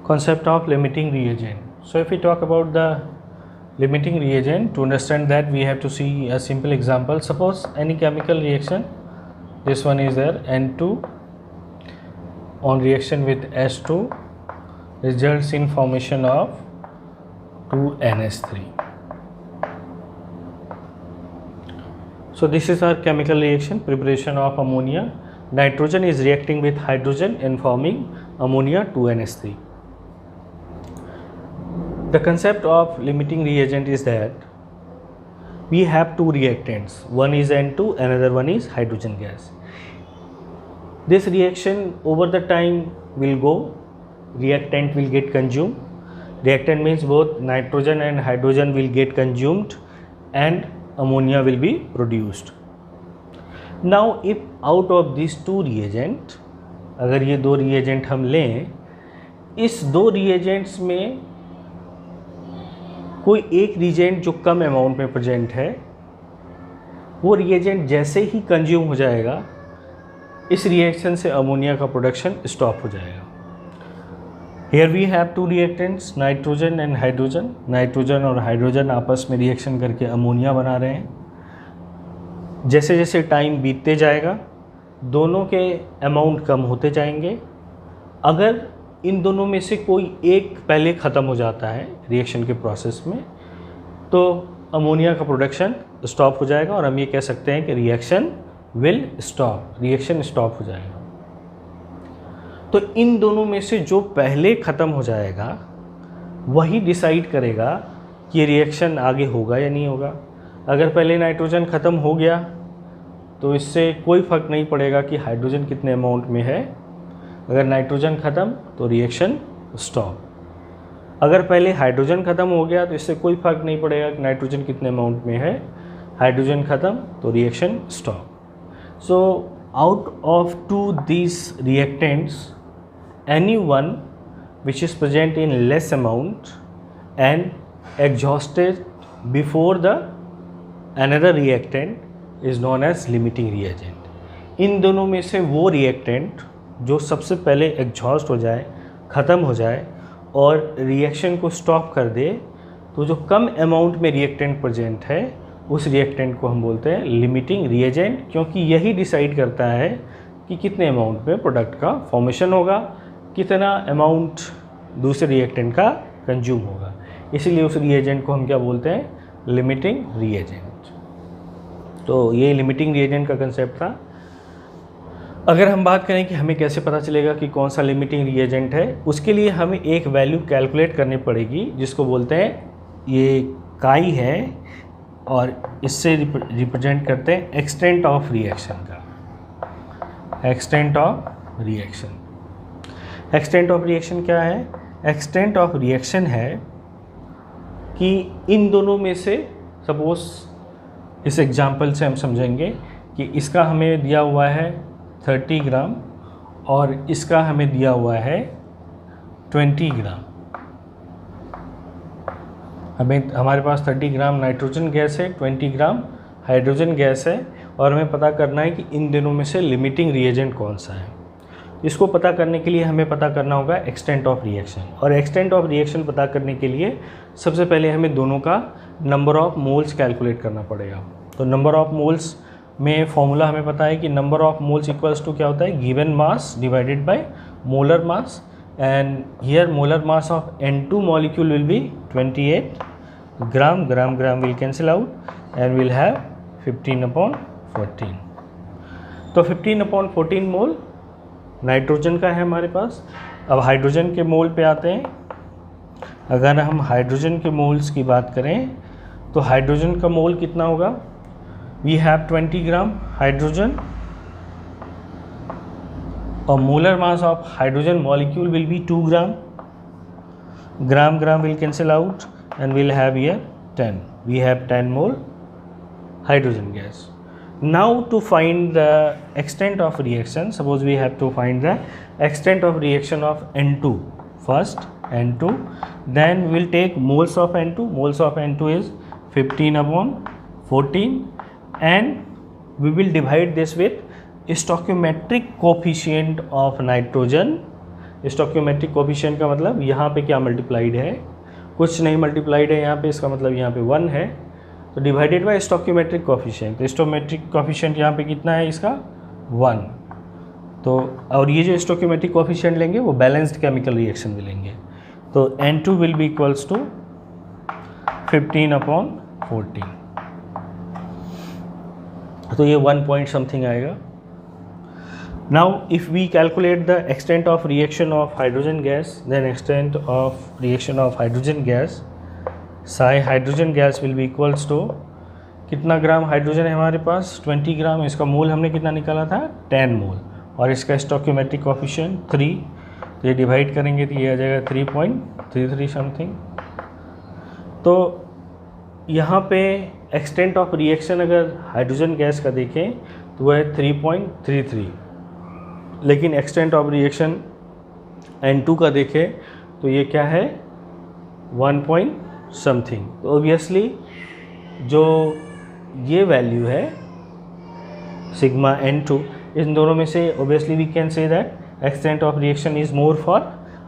Concept of limiting reagent. So if we talk about the limiting reagent, to understand that we have to see a simple example. Suppose any chemical reaction, this one is there, N2 on reaction with S2 results in formation of 2NH3. So this is our chemical reaction, preparation of ammonia. Nitrogen is reacting with hydrogen and forming ammonia 2NH3. The concept of limiting reagent is that we have two reactants, one is N2, another one is hydrogen gas. This reaction over the time will go, reactant will get consumed. Reactant means both nitrogen and hydrogen will get consumed and ammonia will be produced. Now if out of these two reagent, अगर ये दो reagent हम लें, इस दो reagents में कोई एक reagent जो कम अमाउंट में प्रेजेंट है, वो reagent जैसे ही कंज्यूम हो जाएगा, इस रिएक्शन से अमोनिया का प्रोडक्शन स्टॉप हो जाएगा. Here we have two reactants, nitrogen and hydrogen. Nitrogen और हाइड्रोजन आपस में रिएक्शन करके अमोनिया बना रहे हैं. जैसे जैसे टाइम बीतते जाएगा, दोनों के अमाउंट कम होते जाएंगे. अगर इन दोनों में से कोई एक पहले ख़त्म हो जाता है रिएक्शन के प्रोसेस में, तो अमोनिया का प्रोडक्शन स्टॉप हो जाएगा और हम ये कह सकते हैं कि reaction will stop, reaction stop हो जाएगा. तो इन दोनों में से जो पहले ख़त्म हो जाएगा वही डिसाइड करेगा कि रिएक्शन आगे होगा या नहीं होगा. अगर पहले नाइट्रोजन ख़त्म हो गया तो इससे कोई फ़र्क नहीं पड़ेगा कि हाइड्रोजन कितने अमाउंट में है. अगर नाइट्रोजन ख़त्म तो रिएक्शन स्टॉप. अगर पहले हाइड्रोजन ख़त्म हो गया तो इससे कोई फ़र्क नहीं पड़ेगा कि नाइट्रोजन कितने अमाउंट में है. हाइड्रोजन ख़त्म तो reaction stop. So out of two these reactants, any one which is present in less amount and exhausted before the another reactant is known as limiting reagent. इन दोनों में से वो reactant जो सबसे पहले एग्जॉस्ट हो जाए, ख़त्म हो जाए और रिएक्शन को स्टॉप कर दे, तो जो कम अमाउंट में रिएक्टेंट प्रेजेंट है उस रिएक्टेंट को हम बोलते हैं लिमिटिंग रिएजेंट, क्योंकि यही डिसाइड करता है कि कितने अमाउंट में प्रोडक्ट का फॉर्मेशन होगा, कितना अमाउंट दूसरे रिएक्टेंट का कंज्यूम होगा. इसीलिए उस रिएजेंट को हम क्या बोलते हैं, लिमिटिंग रिएजेंट. तो ये लिमिटिंग रिएजेंट का कंसेप्ट था. अगर हम बात करें कि हमें कैसे पता चलेगा कि कौन सा लिमिटिंग रिएजेंट है, उसके लिए हमें एक वैल्यू कैलकुलेट करनी पड़ेगी जिसको बोलते हैं, ये काई है और इससे रिप्रेजेंट करते हैं एक्सटेंट ऑफ रिएक्शन का. Extent of reaction, extent of reaction क्या है? एक्सटेंट ऑफ रिएक्शन है कि इन दोनों में से, सपोज इस एग्जांपल से हम समझेंगे कि इसका हमें दिया हुआ है 30 ग्राम और इसका हमें दिया हुआ है 20 ग्राम. हमारे पास 30 ग्राम नाइट्रोजन गैस है, 20 ग्राम हाइड्रोजन गैस है और हमें पता करना है कि इन दोनों में से लिमिटिंग रिएजेंट कौन सा है. इसको पता करने के लिए हमें पता करना होगा एक्सटेंट ऑफ रिएक्शन. और एक्सटेंट ऑफ रिएक्शन पता करने के लिए सबसे पहले हमें दोनों का नंबर ऑफ मोल्स कैलकुलेट करना पड़ेगा. तो नंबर ऑफ मोल्स में फॉर्मूला हमें पता है कि number of moles equals to क्या होता है, given mass divided by molar mass. And here molar mass of N2 molecule will be 28 gram. Gram will cancel out and we'll have 15/14. तो 15/14 mole nitrogen का है हमारे पास. अब हाइड्रोजन के मोल पे आते हैं. अगर हम हाइड्रोजन के मोल्स की बात करें तो हाइड्रोजन का मोल कितना होगा, वी हैव 20 ग्राम हाइड्रोजन और molar mass of hydrogen molecule will be 2 gram. Gram will cancel out and we'll have here 10. We have 10 mole hydrogen gas. Now to find the extent of reaction, suppose we have to find the extent of reaction of N2 first, N2, then we'll take moles of N2. Moles of N2 is 15/14 and we will divide this with stoichiometric coefficient of nitrogen stoichiometric coefficient का मतलब यहाँ पे क्या multiplied है, कुछ नहीं multiplied है यहाँ पे, इसका मतलब यहाँ पे 1 है, तो डिवाइडेड बाय स्टोइकियोमेट्रिक कोफिशिएंट, तो स्टोइकियोमेट्रिक कोफिशिएंट यहाँ पे कितना है इसका 1। तो और ये जो स्टोइकियोमेट्रिक कोफिशिएंट लेंगे वो बैलेंस्ड केमिकल रिएक्शन में लेंगे, तो N2 will be equals to 15/14, तो ये 1 पॉइंट समथिंग आएगा। Now if we calculate the extent of reaction of hydrogen gas, then extent of reaction of hydrogen gas, xi hydrogen gas will be equals to, कितना gram hydrogen है हमारे पास 20 ग्राम, इसका mole हमने कितना निकाला था 10 मोल, और इसका स्टोइकियोमेट्रिक कोफिशिएंट 3, तो ये डिवाइड करेंगे तो ये आ जाएगा 3.33 समथिंग। तो यहाँ पे एक्सटेंट ऑफ रिएक्शन अगर हाइड्रोजन गैस का देखें तो वह है 3.33, लेकिन एक्सटेंट ऑफ रिएक्शन N2 का देखें तो ये क्या है 1 पॉइंट समथिंग। तो ऑब्वियसली जो ये वैल्यू है सिग्मा N2, इन दोनों में से obviously we can say that extent of reaction is more for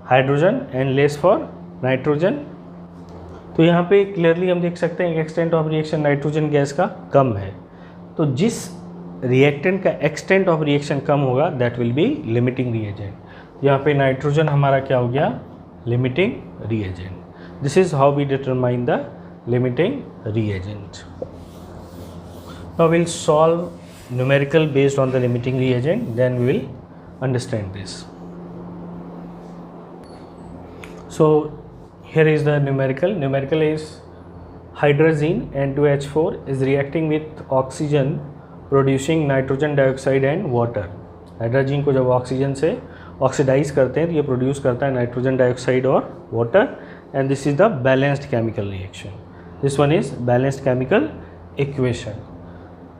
hydrogen and less for nitrogen. तो यहाँ पे क्लियरली हम देख सकते हैं कि extent of reaction nitrogen gas का कम है, तो जिस रिएक्टेंट का एक्सटेंट ऑफ रिएक्शन कम होगा that will be limiting reagent. यहाँ पे नाइट्रोजन हमारा क्या हो गया limiting reagent. This is how we determine the limiting reagent. Now will solve numerical based on the limiting reagent, then we will understand this. So here is the numerical is hydrazine N2H4 is reacting with oxygen producing nitrogen dioxide and water। Hydrogen को जब oxygen से oxidise करते हैं तो ये produce करता है nitrogen dioxide और water, and this is the balanced chemical reaction. This one is balanced chemical equation.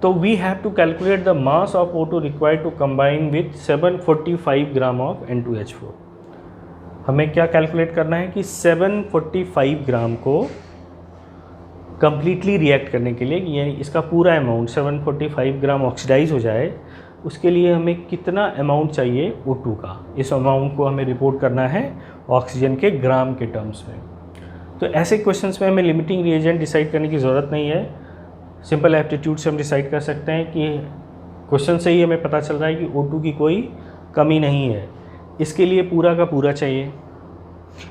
तो we have to calculate the mass of O2 required to combine with 745 gram of N2H4। हमें क्या calculate करना है कि 745 ग्राम को completely react करने के लिए, यानी इसका पूरा अमाउंट 745 ग्राम ऑक्सीडाइज हो जाए, उसके लिए हमें कितना अमाउंट चाहिए O2 का, इस अमाउंट को हमें रिपोर्ट करना है ऑक्सीजन के ग्राम के टर्म्स में। तो ऐसे क्वेश्चंस में हमें लिमिटिंग रिएजेंट डिसाइड करने की ज़रूरत नहीं है, सिंपल एप्टीट्यूड से हम डिसाइड कर सकते हैं कि क्वेश्चन से ही हमें पता चल रहा है कि O2 की कोई कमी नहीं है, इसके लिए पूरा का पूरा चाहिए।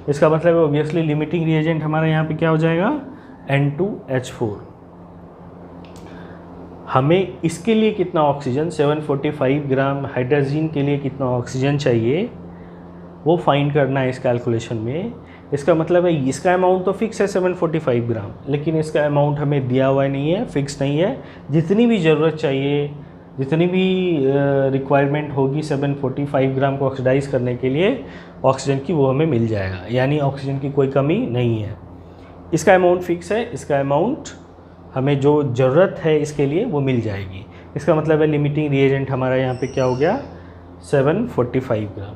इसका मतलब है ऑब्वियसली लिमिटिंग रिएजेंट हमारा यहाँ पे क्या हो जाएगा N2H4। हमें इसके लिए कितना ऑक्सीजन 745 ग्राम हाइड्रोजन के लिए कितना ऑक्सीजन चाहिए वो फाइंड करना है इस कैलकुलेशन में। इसका मतलब है इसका अमाउंट तो फिक्स है 745 ग्राम, लेकिन इसका अमाउंट हमें दिया हुआ नहीं है, फिक्स नहीं है। जितनी भी ज़रूरत चाहिए, जितनी भी रिक्वायरमेंट होगी 745 ग्राम को ऑक्सीडाइज करने के लिए ऑक्सीजन की, वो हमें मिल जाएगा, यानी ऑक्सीजन की कोई कमी नहीं है। इसका अमाउंट फिक्स है, इसका अमाउंट हमें जो ज़रूरत है इसके लिए वो मिल जाएगी। इसका मतलब है लिमिटिंग रिएजेंट हमारा यहाँ पे क्या हो गया 745 gram,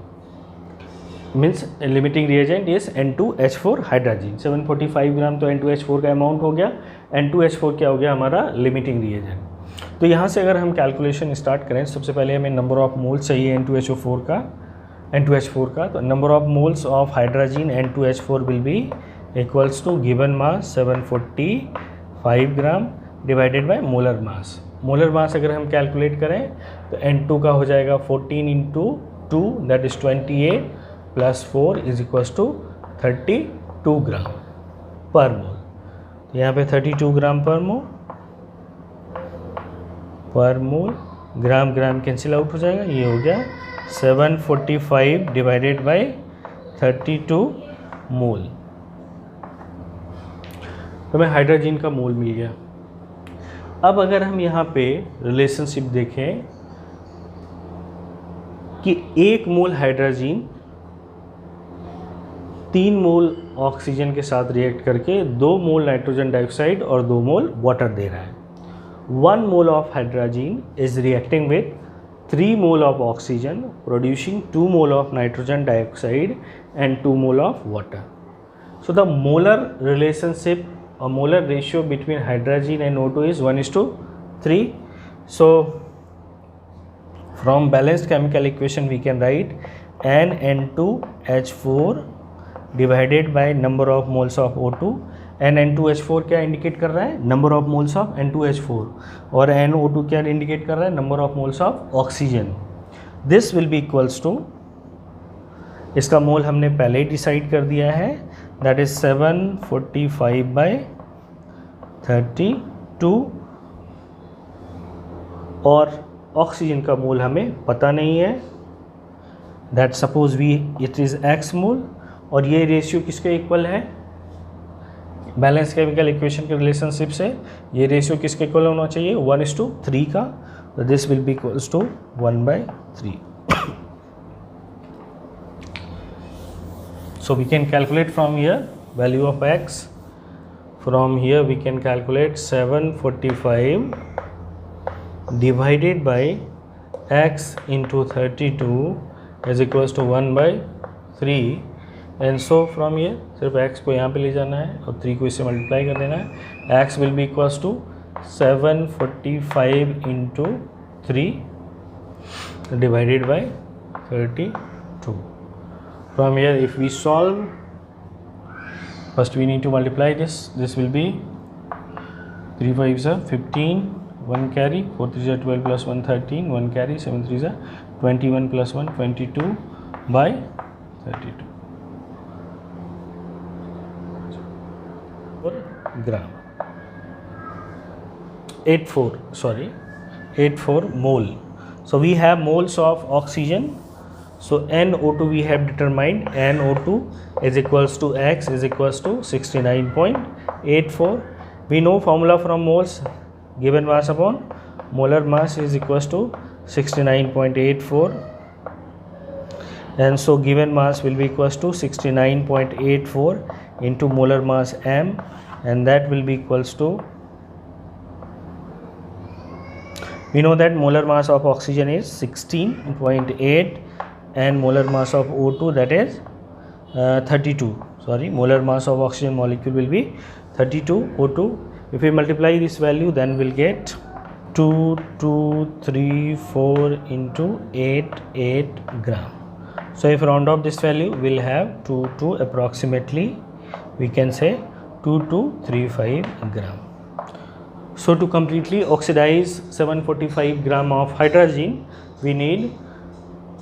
means limiting reagent is N2H4 hydrogen. 745 gram तो N2H4 का अमाउंट हो गया, N2H4 क्या हो गया हमारा लिमिटिंग रिएजेंट। तो यहाँ से अगर हम कैलकुलेशन स्टार्ट करें, सबसे पहले हमें नंबर ऑफ मोल्स चाहिए N2H4 का, तो number of moles of hydrogen N2H4 will be equals to given mass 745 gram divided by molar mass. Molar mass अगर हम कैलकुलेट करें तो N2 का हो जाएगा 14 into 2 that is 28 plus 4 is equals to 32 gram per mole. तो यहाँ पे 32 ग्राम पर मोल, ग्राम कैंसिल आउट हो जाएगा, ये हो गया 745 डिवाइडेड बाय 32 मोल। तो हमें हाइड्रोजन का मोल मिल गया। अब अगर हम यहाँ पे रिलेशनशिप देखें कि 1 मोल हाइड्रोजन 3 मोल ऑक्सीजन के साथ रिएक्ट करके 2 मोल नाइट्रोजन डाइऑक्साइड और 2 मोल वाटर दे रहा है। 1 mole of hydrogen is reacting with 3 mole of oxygen producing 2 mole of nitrogen dioxide and 2 mole of water. So the molar relationship or molar ratio between hydrogen and O2 is 1:3. So from balanced chemical equation we can write NN2H4 divided by number of moles of O2। NN2H4 क्या indicate कर रहा है? Number of moles of N2H4। और NO2 क्या indicate कर रहा है? Number of moles of oxygen. This will be equals to, इसका मोल हमने पहले ही डिसाइड कर दिया है, दैट इज 745/32, और ऑक्सीजन का मोल हमें पता नहीं है, that suppose we it is x mole. और ये रेशियो किसके इक्वल है? बैलेंस केमिकल इक्वेशन के रिलेशनशिप से ये रेशियो किसके इक्वल होना चाहिए? 1:3 का। तो this will be equals to 1/3। So we can calculate from here value of x. From here we can calculate 745 divided by x into 32 is equals to 1/3, and so from here सिर्फ x को यहाँ पे ले जाना है और 3 को इससे मल्टीप्लाई कर देना है। x will be equals to 745 into 3 divided by 32. From here if we solve, first we need to multiply this. This will be 3 5s are 15, 1 carry, 4 3s are 12 plus 1 13, 1 carry, 7 3s are 21 plus 1 22 by 32 gram. 84 mole. So we have moles of oxygen. So NO2 we have determined, NO2 is equals to X is equals to 69.84. We know formula from moles, given mass upon molar mass is equals to 69.84, and so given mass will be equals to 69.84 into molar mass M, and that will be equals to, we know that molar mass of oxygen is 16.8 and molar mass of O2 that is 32. Sorry, molar mass of oxygen molecule will be 32 O2. If we multiply this value, then we'll get 2234 into 88 gram. So if round off this value, we'll have 22 approximately, we can say 2235 gram. So to completely oxidize 745 gram of hydrogen, we need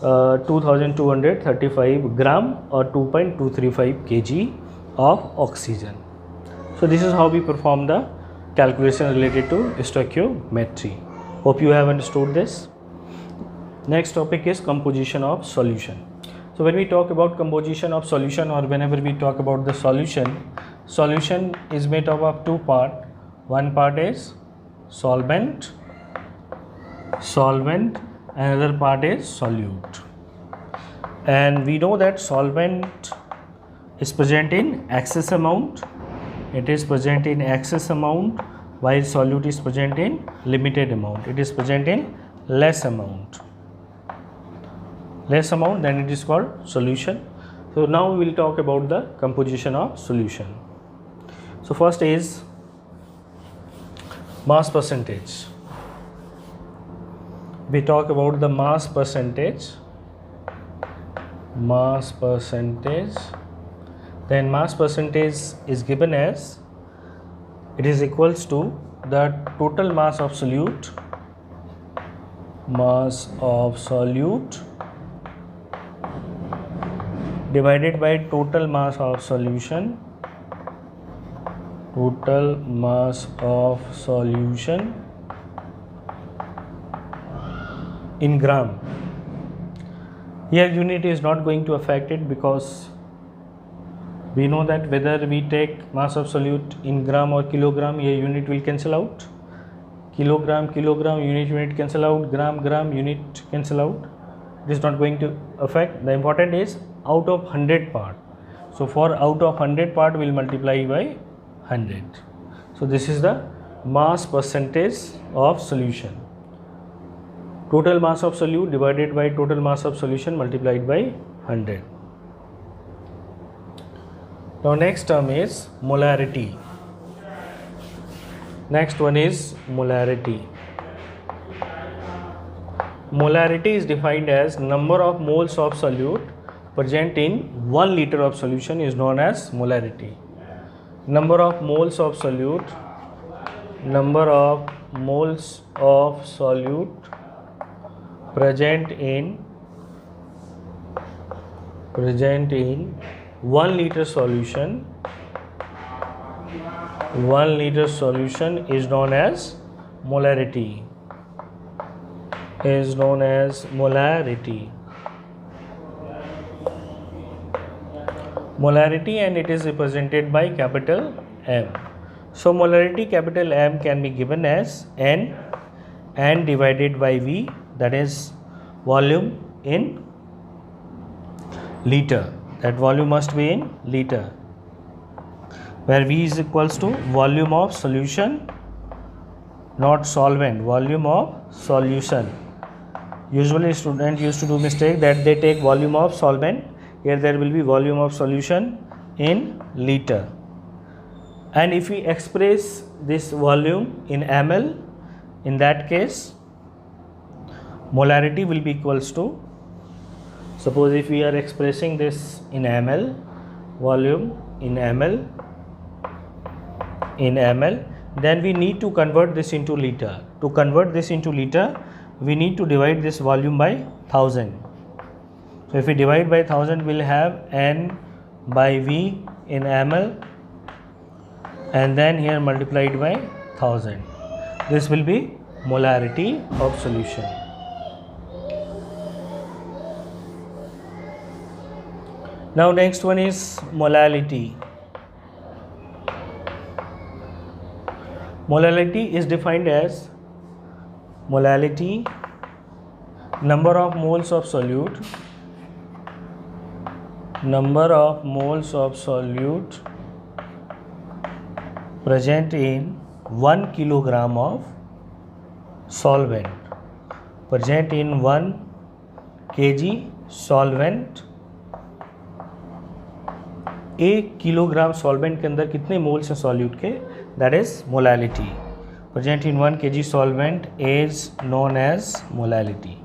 2235 gram or 2.235 kg of oxygen. So this is how we perform the calculation related to stoichiometry. Hope you have understood this. Next topic is composition of solution. So when we talk about composition of solution, or whenever we talk about the solution is made up of two parts. One part is solvent, another part is solute. And we know that solvent is present in excess amount, it is present in excess amount, while solute is present in limited amount, it is present in less amount, then it is called solution. So now we will talk about the composition of solution. So first is mass percentage. We talk about the mass percentage, then mass percentage is given as, it is equals to the total mass of solute divided by total mass of solution in gram. Here unit is not going to affect it, because we know that whether we take mass of solute in gram or kilogram, here unit will cancel out. Kilogram unit cancel out, gram unit cancel out. It is not going to affect. The important is out of 100 part. So for out of 100 part, we will multiply by 100. So this is the mass percentage of solution. Total mass of solute divided by total mass of solution multiplied by 100. Now next term is molarity. Next one is molarity. Molarity is defined as number of moles of solute present in 1 liter of solution is known as molarity. Number of moles of solute, number of moles of solute present in 1 liter solution, 1 liter solution is known as molarity, is known as molarity. Molarity, and it is represented by capital M. So molarity capital M can be given as N divided by V, that is volume in liter. That volume must be in liter, where V is equals to volume of solution, not solvent, volume of solution. Usually student used to do mistake that they take volume of solvent. Here there will be volume of solution in liter. And if we express this volume in ml, in that case molarity will be equals to, suppose if we are expressing this in ml, volume in ml, then we need to convert this into liter. To convert this into liter, we need to divide this volume by 1000. So if we divide by 1000, we'll have N by V in ml, and then here multiplied by 1000. This will be molarity of solution. Now next one is molality. Molality is defined as molality, number of moles of solute, number of moles of solute present in 1 kilogram of solvent, present in 1 kg solvent. 1 kilogram solvent के अंदर कितने moles हैं solute के, that is molality. Present in 1 kg solvent is known as molality,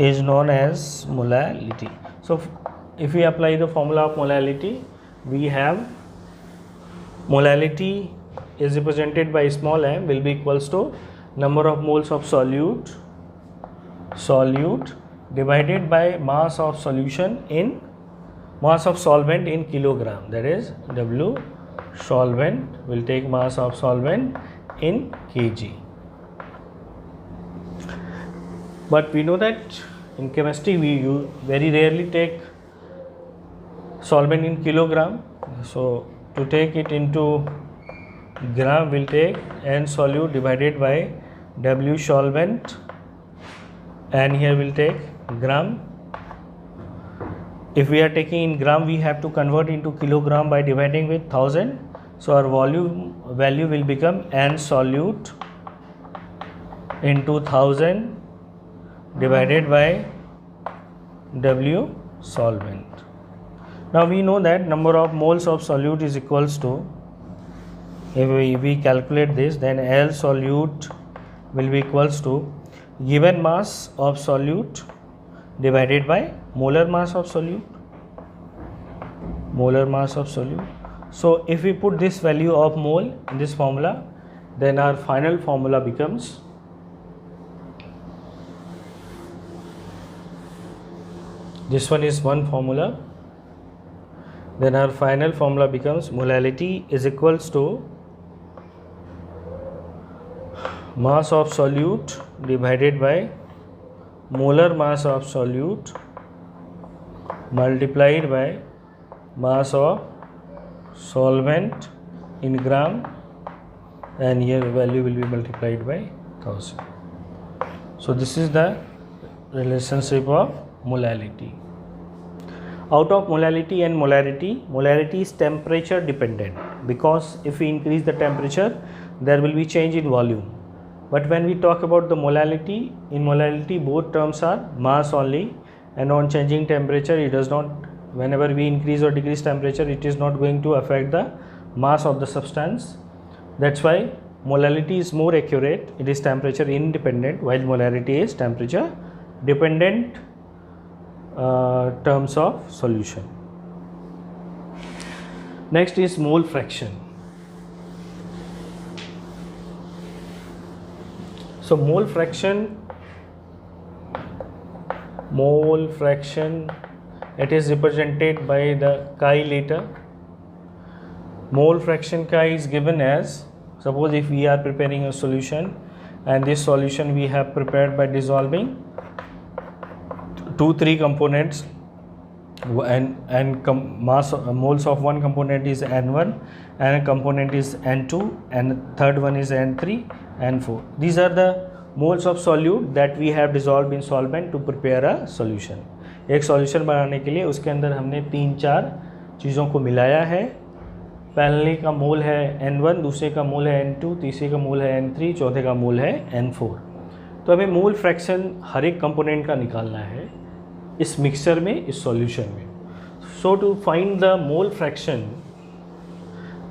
is known as molality. So if we apply the formula of molality, we have molality is represented by small m will be equals to number of moles of solute divided by mass of solution in mass of solvent in kilogram, that is W solvent will take mass of solvent in kg. But we know that in chemistry we very rarely take solvent in kilogram. So to take it into gram, we'll take N solute divided by W solvent, and here we'll take gram. If we are taking in gram, we have to convert into kilogram by dividing with 1000. So our volume value will become N solute into 1000 divided by W solvent. Now we know that number of moles of solute is equals to, if we calculate this, then L solute will be equals to given mass of solute divided by molar mass of solute, molar mass of solute. So if we put this value of mole in this formula, then our final formula becomes this one is one formula. Then our final formula becomes molality is equals to mass of solute divided by molar mass of solute multiplied by mass of solvent in gram, and here value will be multiplied by 1000. So this is the relationship of molality. Out of molality and molarity, molarity is temperature dependent, because if we increase the temperature, there will be change in volume. But when we talk about the molality, in molality both terms are mass only, and on changing temperature it does not, whenever we increase or decrease temperature, it is not going to affect the mass of the substance. That's why molality is more accurate. It is temperature independent, while molarity is temperature dependent terms of solution. Next is mole fraction. So mole fraction, it is represented by the chi later. Mole fraction chi is given as, suppose if we are preparing a solution and this solution we have prepared by dissolving 2-3 components, and mass moles of one component is N1 and a component is N2 and third one is N3 and 4. These are the moles of solute that we have dissolved in solvent to prepare a solution. एक solution बनाने के लिए उसके अंदर हमने 3-4 चीज़ों को मिलाया है. पहले का मोल है N1, दूसरे का मोल है N2, तीसरे का मोल है N3, चौथे का मोल है N4. तो हमें मोल फ्रैक्शन हर एक कंपोनेंट का निकालना है इस मिक्सचर में, इस सॉल्यूशन में. So to find the mole fraction,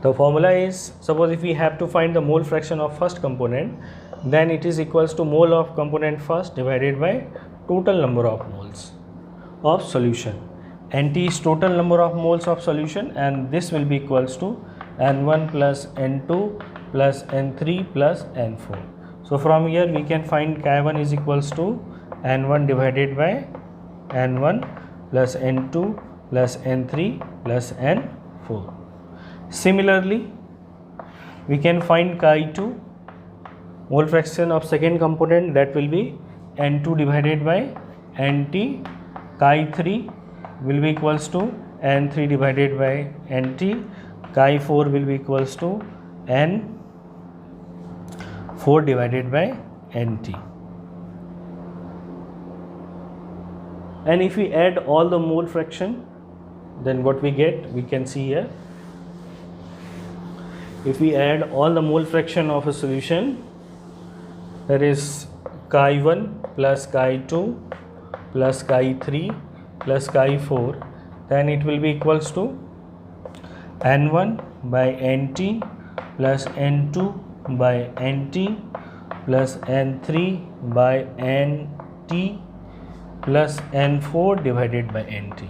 the formula is, suppose if we have to find the mole fraction of first component, then it is equals to mole of component first divided by total number of moles of solution. NT is total number of moles of solution, and this will be equals to N1 plus N2 plus N3 plus N4. So from here we can find Chi1 is equals to N1 divided by N1 plus N2 plus N3 plus N4. Similarly, we can find Chi2, mole fraction of second component, that will be N2 divided by NT. Chi3 will be equals to N3 divided by NT. Chi4 will be equals to N4 divided by NT. And if we add all the mole fraction, then what we get, we can see here. If we add all the mole fraction of a solution, that is Chi1 plus Chi2 plus Chi3 plus Chi4, then it will be equals to N1 by NT plus N2 by NT plus N3 by NT plus N4 divided by NT.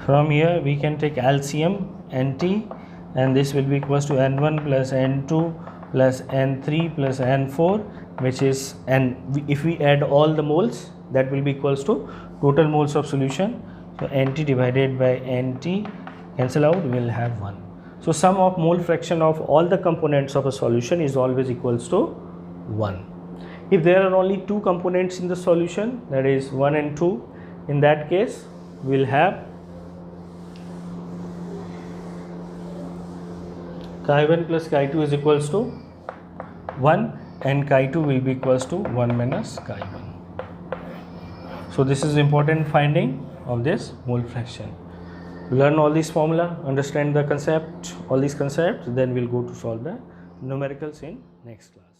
From here we can take LCM NT, and this will be equals to N1 plus N2 plus N3 plus N4, which is, and if we add all the moles, that will be equals to total moles of solution. So NT divided by NT cancel out, we will have 1. So sum of mole fraction of all the components of a solution is always equals to 1. If there are only 2 components in the solution, that is 1 and 2, in that case we will have Chi1 plus Chi2 is equals to 1, and Chi2 will be equals to 1 minus Chi1. So this is important finding of this mole fraction. Learn all these formula, understand the concept, all these concepts, then we'll go to solve the numericals in next class.